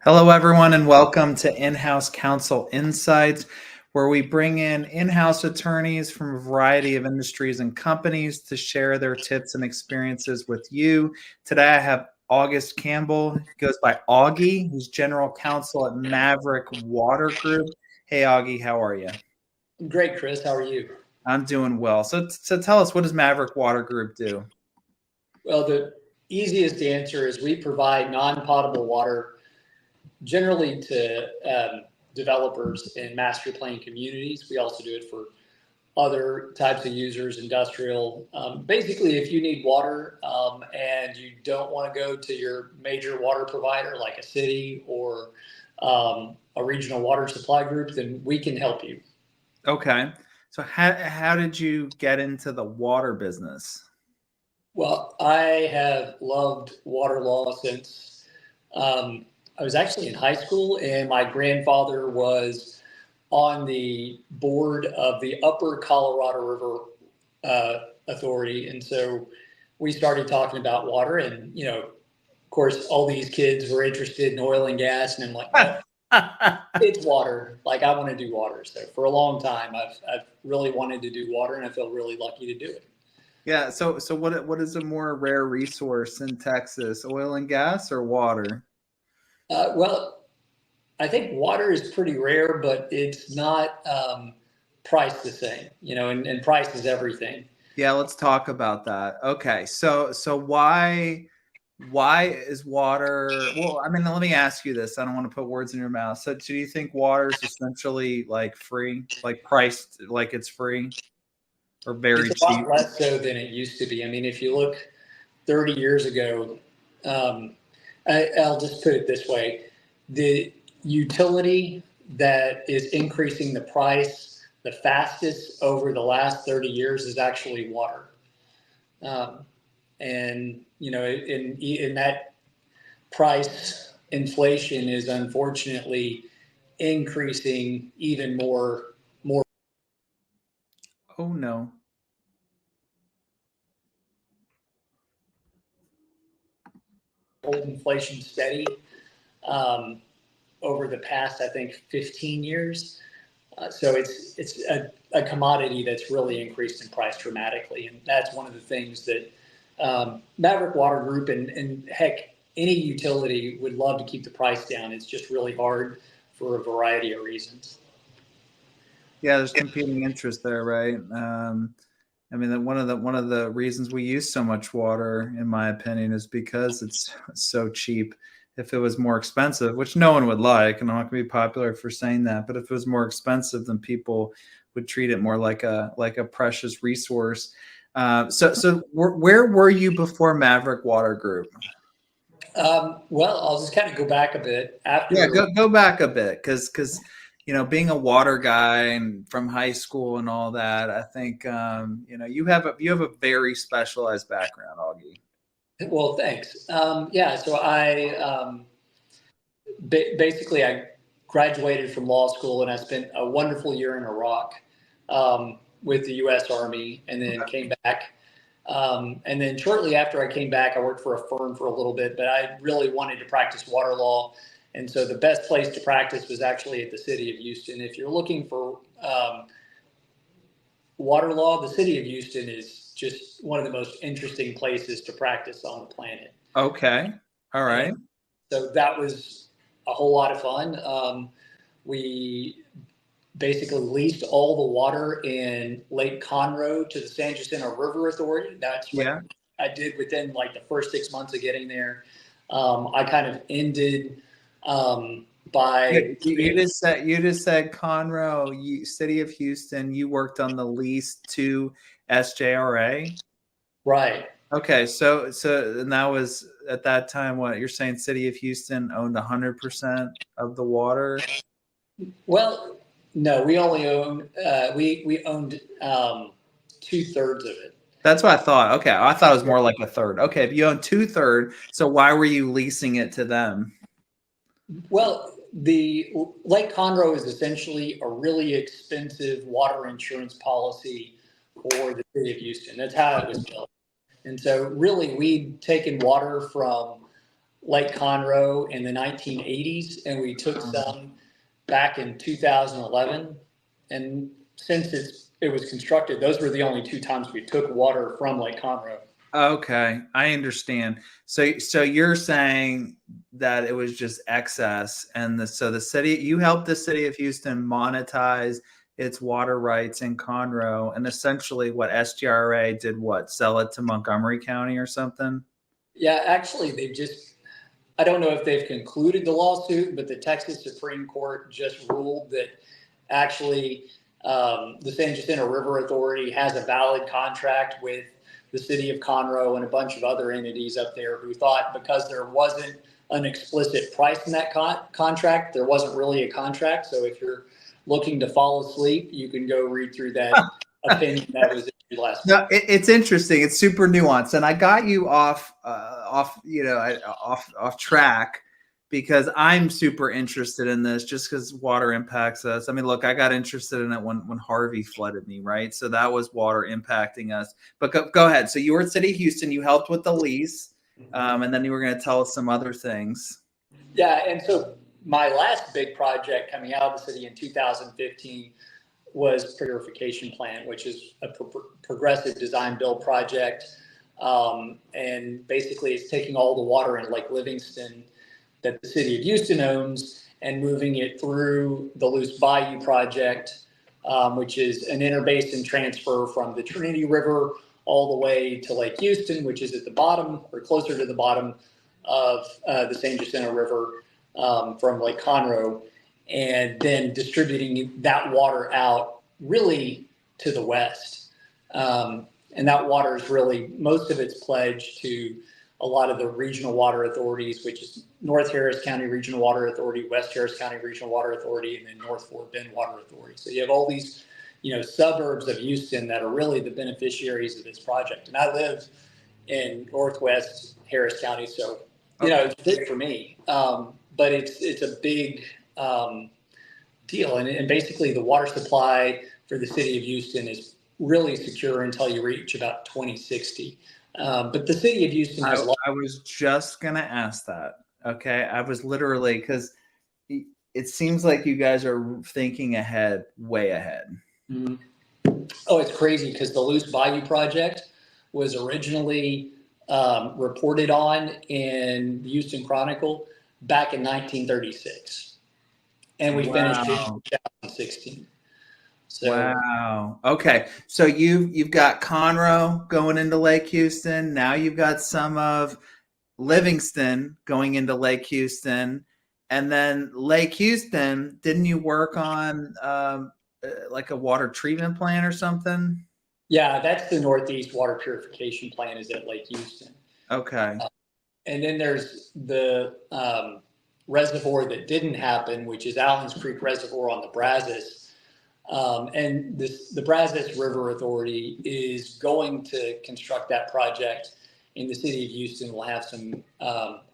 Hello, everyone, and welcome to In-House Counsel Insights, where we bring in-house attorneys from a variety of industries and companies to share their tips and experiences with you. Today, I have Auggie Campbell. He goes by Auggie. He's general counsel at Maverick Water Group. Hey, Auggie, how are you? Great, Chris. How are you? I'm doing well. So tell us, what does Maverick Water Group do? Well, the easiest answer is we provide non-potable water generally to developers in master plan communities. We also do it for other types of users, industrial. Basically, if you need water and you don't want to go to your major water provider like a city or a regional water supply group, then we can help you. Okay. So how did you get into the water business? Well, I have loved water law since I was actually in high school, and my grandfather was on the board of the Upper Colorado River Authority. And so we started talking about water, and, of course, all these kids were interested in oil and gas. And I'm like, no, it's water. Like, I want to do water. So for a long time, I've really wanted to do water, and I feel really lucky to do it. Yeah. So what is a more rare resource in Texas, oil and gas or water? Well, I think water is pretty rare, but it's not priced the same, and price is everything. Yeah, let's talk about that. Okay. So why is water, well, I mean, let me ask you this. I don't want to put words in your mouth. So do you think water is essentially like free, like priced like it's free? Or very It's a cheap? lot less so than it used to be. I mean, if you look 30 years ago, I'll just put it this way. The utility that is increasing the price the fastest over the last 30 years is actually water. And, in that price inflation is unfortunately increasing even more. Oh, no. Hold inflation steady over the past, I think, 15 years. So it's a commodity that's really increased in price dramatically, and that's one of the things that Maverick Water Group and heck, any utility would love to keep the price down. It's just really hard for a variety of reasons. Yeah, there's competing interest there, right? I mean, one of the reasons we use so much water, in my opinion, is because it's so cheap. If it was more expensive, which no one would like, and I'm not going to be popular for saying that, but if it was more expensive, then people would treat it more like a precious resource. So where were you before Maverick Water Group? Well, I'll just kind of go back a bit. Yeah, go back a bit, because being a water guy and from high school and all that, I think you have a very specialized background, Auggie. Well, thanks. Yeah, so basically I graduated from law school, and I spent a wonderful year in Iraq with the U.S. Army, and then came back. And then shortly after I came back, I worked for a firm for a little bit, but I really wanted to practice water law. And so the best place to practice was actually at the city of Houston. If you're looking for water law, the city of Houston is just one of the most interesting places to practice on the planet. Okay. All right. And so that was a whole lot of fun. We basically leased all the water in Lake Conroe to the San Jacinto River Authority. That's what I did within like the first 6 months of getting there. I kind of ended by you just said Conroe, City of Houston. You worked on the lease to SJRA, right? Okay, so and that was at that time what you're saying. City of Houston owned 100% of the water. Well, no, we only owned we owned 2/3 of it. That's what I thought. Okay, I thought it was more like a third. Okay, if you own 2/3, so why were you leasing it to them? Well, the Lake Conroe is essentially a really expensive water insurance policy for the city of Houston. That's how it was built. And so really we'd taken water from Lake Conroe in the 1980s, and we took some back in 2011. And since it was constructed, those were the only 2 times we took water from Lake Conroe. Okay, I understand. So you're saying that it was just excess, and so the city, you helped the city of Houston monetize its water rights in Conroe, and essentially what SGRA did, what, sell it to Montgomery County or something? Yeah, actually, I don't know if they've concluded the lawsuit, but the Texas Supreme Court just ruled that actually the San Jacinto River Authority has a valid contract with the city of Conroe and a bunch of other entities up there who thought because there wasn't an explicit price in that contract, there wasn't really a contract. So if you're looking to fall asleep, you can go read through that opinion that was issued last week. No, it's interesting. It's super nuanced, and I got you off track because I'm super interested in this, just because water impacts us. I mean, look, I got interested in it when Harvey flooded me, right? So that was water impacting us. But go ahead. So you were at City of Houston. You helped with the lease, and then you were going to tell us some other things. Yeah, and so my last big project coming out of the city in 2015 was purification plant, which is a progressive design build project. And basically it's taking all the water in Lake Livingston that the city of Houston owns and moving it through the Loose Bayou project, which is an interbasin transfer from the Trinity River all the way to Lake Houston, which is at the bottom or closer to the bottom of the San Jacinto River from Lake Conroe, and then distributing that water out really to the west. And that water is really, most of it's pledged to a lot of the regional water authorities, which is North Harris County Regional Water Authority, West Harris County Regional Water Authority, and then North Fort Bend Water Authority. So you have all these, suburbs of Houston that are really the beneficiaries of this project. And I live in Northwest Harris County, so, it's big for me. But it's a big deal. And basically the water supply for the city of Houston is really secure until you reach about 2060. But the city of Houston has I was just going to ask that. Okay. I was literally, because it seems like you guys are thinking ahead, way ahead. Mm-hmm. Oh, it's crazy because the Loose Bayou project was originally reported on in the Houston Chronicle back in 1936. And we finished in 2016. So, wow. Okay. So you've got Conroe going into Lake Houston. Now you've got some of Livingston going into Lake Houston. And then Lake Houston, didn't you work on like a water treatment plant or something? Yeah, that's the Northeast Water Purification Plant is at Lake Houston. Okay. And then there's the reservoir that didn't happen, which is Allen's Creek Reservoir on the Brazos. And the Brazos River Authority is going to construct that project, and the city of Houston will have some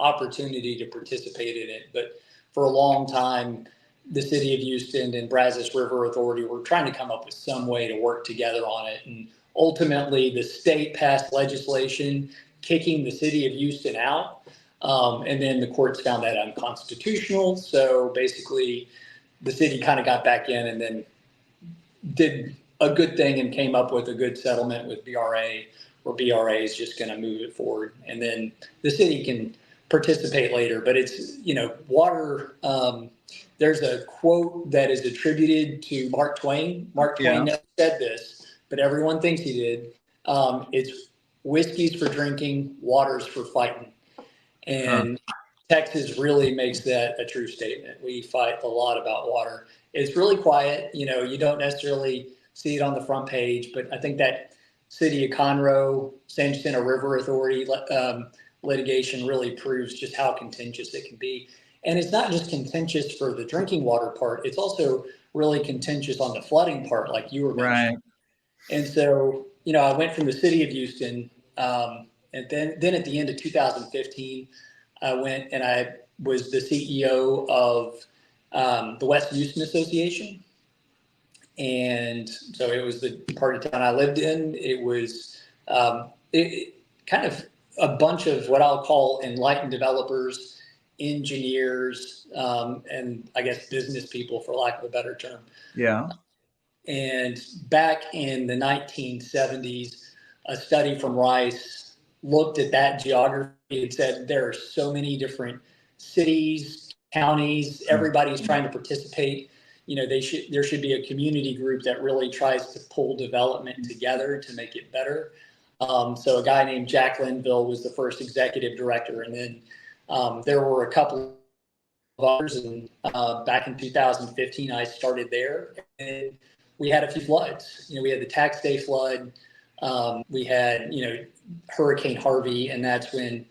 opportunity to participate in it. But for a long time, the city of Houston and Brazos River Authority were trying to come up with some way to work together on it. And ultimately, the state passed legislation kicking the city of Houston out. And then the courts found that unconstitutional. So basically, the city kind of got back in and then did a good thing and came up with a good settlement with BRA, where BRA is just going to move it forward. And then the city can participate later. But it's, water. There's a quote that is attributed to Mark Twain. Mark Twain never said this, but everyone thinks he did. It's whiskey's for drinking, water's for fighting. And Texas really makes that a true statement. We fight a lot about water. It's really quiet. You don't necessarily see it on the front page, but I think that city of Conroe, San Jacinto River Authority litigation really proves just how contentious it can be. And it's not just contentious for the drinking water part. It's also really contentious on the flooding part, like you were mentioning. Right. And so, I went from the city of Houston, and then at the end of 2015, I went and I was the CEO of the West Houston Association. And so it was the part of town I lived in. It was, it kind of a bunch of what I'll call enlightened developers, engineers, and I guess business people, for lack of a better term. Yeah. And back in the 1970s, a study from Rice looked at that geography and said there are so many different cities, counties, everybody's trying to participate. There should be a community group that really tries to pull development together to make it better. So a guy named Jack Linville was the first executive director, and then there were a couple of others. And back in 2015, I started there, and we had a few floods. We had the Tax Day flood. We had, Hurricane Harvey, and that's when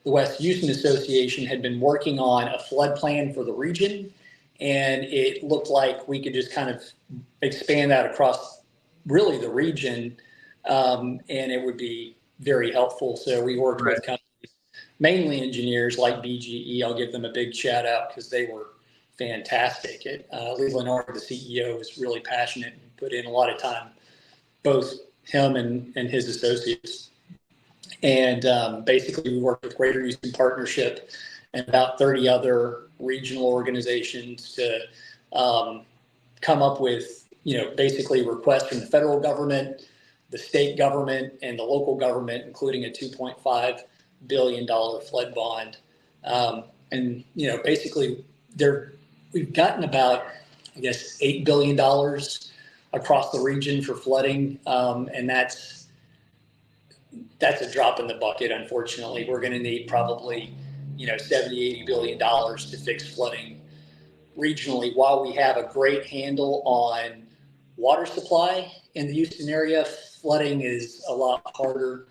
the West Houston Association had been working on a flood plan for the region, and it looked like we could just kind of expand that across really the region, and it would be very helpful. So we worked with companies, mainly engineers like BGE. I'll give them a big shout out because they were fantastic. Lee Leonard, the CEO, was really passionate and put in a lot of time, both him and his associates. And basically, we worked with Greater Houston Partnership and about 30 other regional organizations to come up with, basically requests from the federal government, the state government, and the local government, including a $2.5 billion flood bond. And basically, we've gotten about, I guess, $8 billion across the region for flooding, and that's a drop in the bucket. Unfortunately, we're going to need probably 70-80 billion dollars to fix flooding regionally. While we have a great handle on water supply in the Houston area, flooding is a lot harder.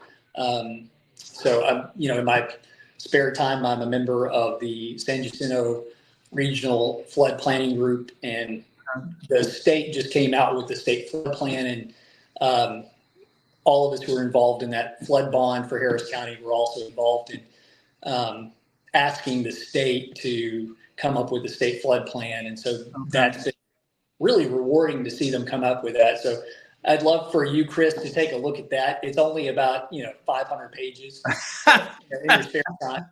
So I'm, in my spare time, I'm a member of the San Jacinto Regional Flood Planning Group, and the state just came out with the state flood plan, and all of us who were involved in that flood bond for Harris County were also involved in asking the state to come up with a state flood plan. And so that's been really rewarding to see them come up with that. So I'd love for you, Chris, to take a look at that. It's only about 500 pages in your spare time.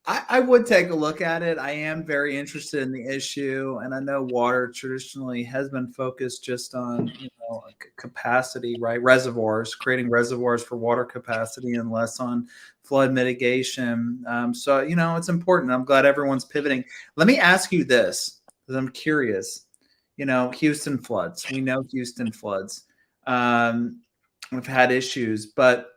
I would take a look at it. I am very interested in the issue, and I know water traditionally has been focused just on capacity, right? Reservoirs, creating reservoirs for water capacity, and less on flood mitigation. So it's important. I'm glad everyone's pivoting. Let me ask you this, because I'm curious. Houston floods. We know Houston floods. We've had issues, but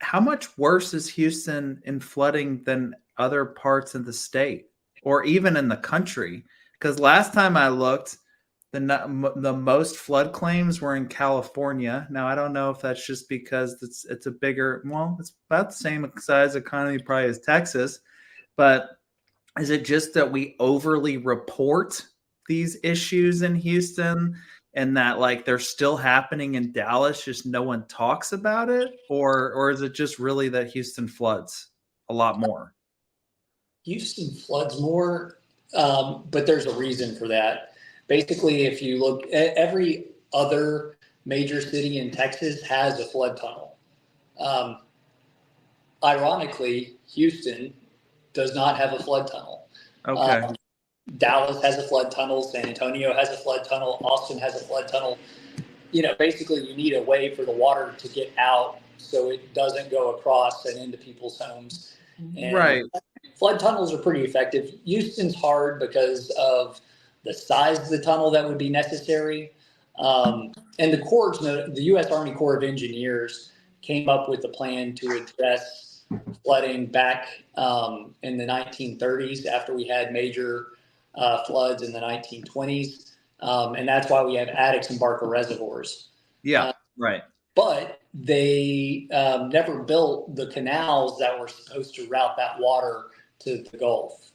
how much worse is Houston in flooding than other parts of the state or even in the country? Because last time I looked, the most flood claims were in California. Now, I don't know if that's just because it's a bigger, it's about the same size economy probably as Texas, but is it just that we overly report these issues in Houston and that they're still happening in Dallas, just no one talks about it? Or is it just really that Houston floods a lot more? Houston floods more, but there's a reason for that. Basically, if you look at every other major city in Texas has a flood tunnel. Ironically, Houston does not have a flood tunnel. Okay. Dallas has a flood tunnel. San Antonio has a flood tunnel. Austin has a flood tunnel. Basically, you need a way for the water to get out so it doesn't go across and into people's homes. And right. Flood tunnels are pretty effective. Houston's hard because of the size of the tunnel that would be necessary. And the U.S. Army Corps of Engineers came up with a plan to address flooding back in the 1930s after we had major floods in the 1920s. And that's why we have Addicks and Barker reservoirs. Yeah, right. But they never built the canals that were supposed to route that water to the Gulf.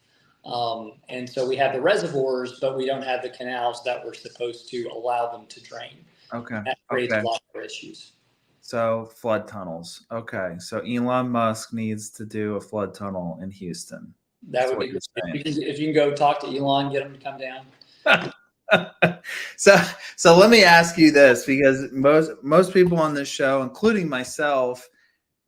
And so we have the reservoirs, but we don't have the canals that were supposed to allow them to drain. Okay. That creates a lot of issues. So flood tunnels. Okay. So Elon Musk needs to do a flood tunnel in Houston. That would be good. If you can go talk to Elon, get him to come down. So let me ask you this, because most people on this show, including myself,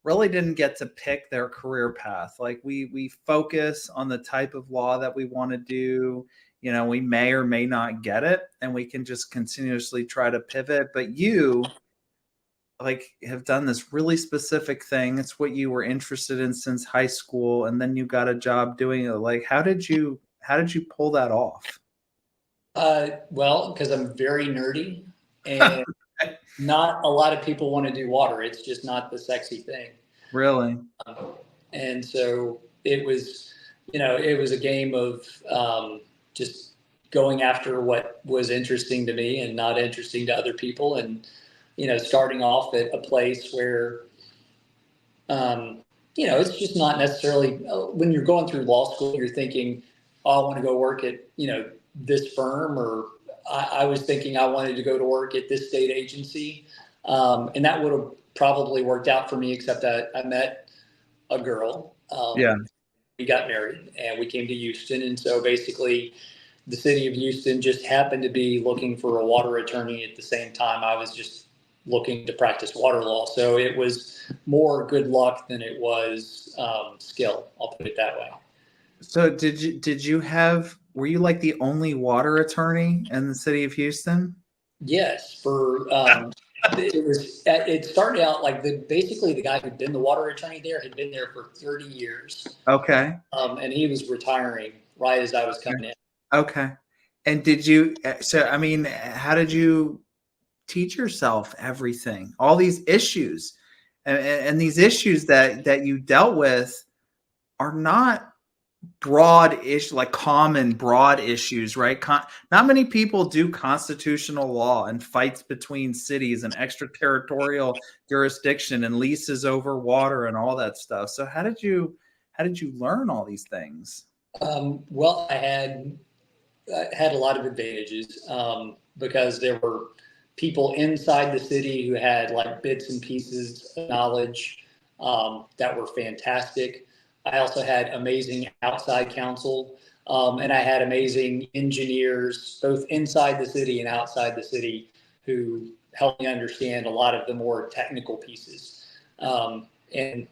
really didn't get to pick their career path. Like we focus on the type of law that we want to do. You know, we may or may not get it, and we can just continuously try to pivot. But you like have done this really specific thing. It's what you were interested in since high school, and then you got a job doing it. Like, how did you pull that off? Well, because I'm very nerdy, and not a lot of people want to do water. It's just not the sexy thing. Really? And so it was, it was a game of just going after what was interesting to me and not interesting to other people. And, starting off at a place where, it's just not necessarily when you're going through law school, you're thinking, oh, I want to go work at, this firm, or I was thinking I wanted to go to work at this state agency. And that would have probably worked out for me, except I met a girl. Yeah. We got married and we came to Houston. And so basically the city of Houston just happened to be looking for a water attorney at the same time I was just looking to practice water law. So it was more good luck than it was skill. I'll put it that way. So were you like the only water attorney in the city of Houston? Yes. It started out like basically the guy who'd been the water attorney there had been there for 30 years. Okay. And he was retiring right as I was coming in. Okay. And how did you teach yourself everything, all these issues and these issues that you dealt with are not broad issue, like common broad issues, right? Not many people do constitutional law and fights between cities and extraterritorial jurisdiction and leases over water and all that stuff. So how did you learn all these things? Well, I had a lot of advantages because there were people inside the city who had like bits and pieces of knowledge that were fantastic. I also had amazing outside counsel, and I had amazing engineers, both inside the city and outside the city, who helped me understand a lot of the more technical pieces. And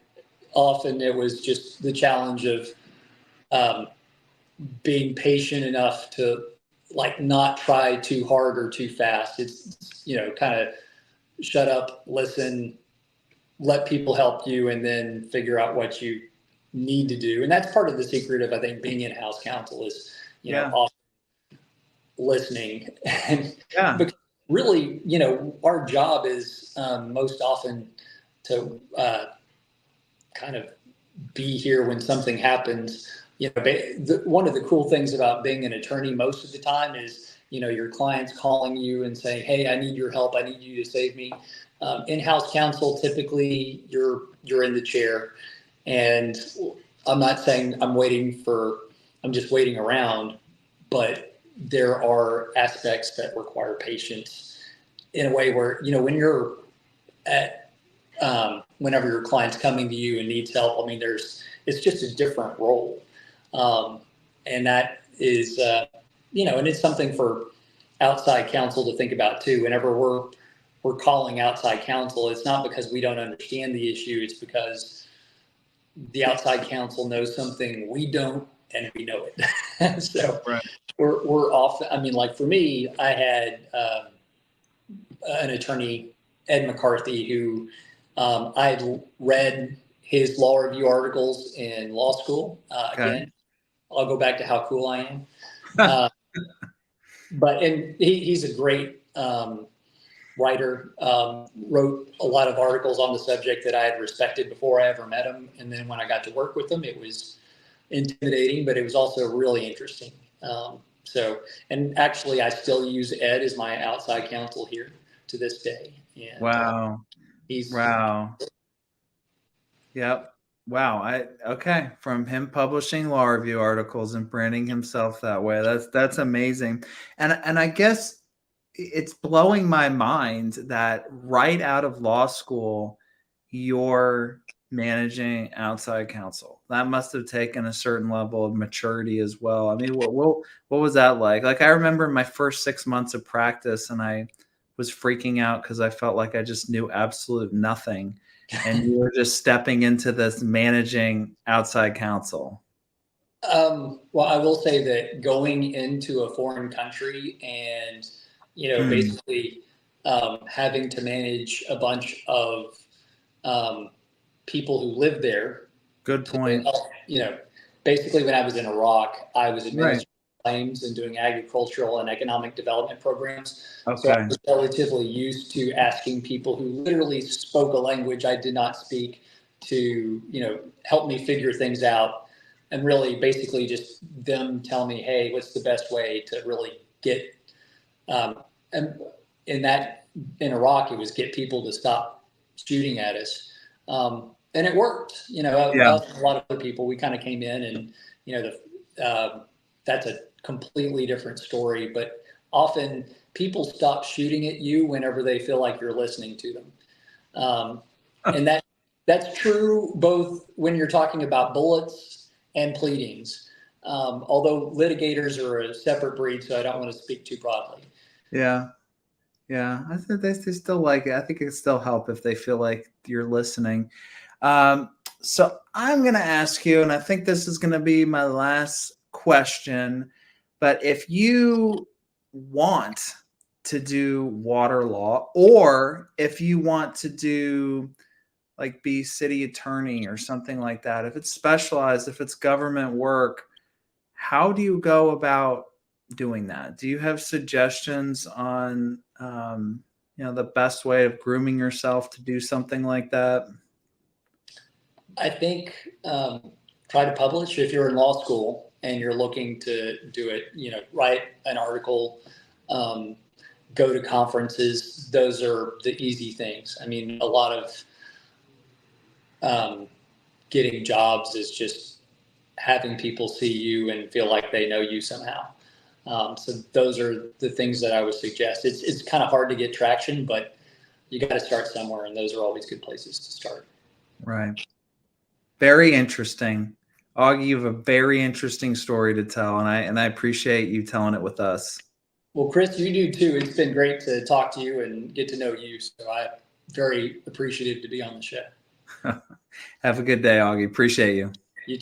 often it was just the challenge of being patient enough to like not try too hard or too fast. It's, kind of shut up, listen, let people help you, and then figure out what you need to do. And that's part of the secret of, I think, being in-house counsel is, often listening. And because really, our job is most often to kind of be here when something happens. One of the cool things about being an attorney most of the time is, your client's calling you and saying, hey, I need your help. I need you to save me. In-house counsel, typically you're in the chair, and I'm not saying I'm just waiting around, but there are aspects that require patience in a way where, when you're at, whenever your client's coming to you and needs help, I mean, it's just a different role. And that is, and it's something for outside counsel to think about too. Whenever we're calling outside counsel, it's not because we don't understand the issue. It's because the outside counsel knows something we don't, and we know it. So right. we're often, I mean, like for me, I had an attorney, Ed McCarthy, who I had read his law review articles in law school. Again, I'll go back to how cool I am. And he's a great writer, wrote a lot of articles on the subject that I had respected before I ever met him. And then when I got to work with him, it was intimidating, but it was also really interesting. And actually I still use Ed as my outside counsel here to this day. And, wow. Wow. Yep. Wow. From him publishing law review articles and branding himself that way. That's amazing. And I guess it's blowing my mind that right out of law school, you're managing outside counsel. That must have taken a certain level of maturity as well. I mean, what was that like? Like, I remember my first 6 months of practice, and I was freaking out because I felt like I just knew absolute nothing. and you were just stepping into this managing outside counsel? Well, I will say that going into a foreign country and, Mm, basically having to manage a bunch of people who live there good to point. help, basically when I was in Iraq, I was Right. administering claims and doing agricultural and economic development programs. So I Okay. was relatively used to asking people who literally spoke a language I did not speak to, help me figure things out, and really basically just them tell me, hey, what's the best way to really get, and in Iraq, it was get people to stop shooting at us. And it worked, Yeah. us and a lot of other people, we kind of came in and, that's a completely different story, but often people stop shooting at you whenever they feel like you're listening to them. Um, and that's true both when you're talking about bullets and pleadings. Although litigators are a separate breed, so I don't want to speak too broadly. Yeah. Yeah. I think they still like it. I think it could still help if they feel like you're listening. So I'm going to ask you, and I think this is going to be my last question, but if you want to do water law, or if you want to do like be city attorney or something like that, if it's specialized, if it's government work, how do you go about doing that? Do you have suggestions on, the best way of grooming yourself to do something like that? I think try to publish if you're in law school and you're looking to do it. Write an article, um, go to conferences. Those are the easy things. I mean, a lot of getting jobs is just having people see you and feel like they know you somehow. So those are the things that I would suggest. It's kind of hard to get traction, but you got to start somewhere, and those are always good places to start. Right. Very interesting. Augie, you have a very interesting story to tell, and I appreciate you telling it with us. Well, Chris, you do too. It's been great to talk to you and get to know you. So I'm very appreciative to be on the show. Have a good day, Augie. Appreciate you.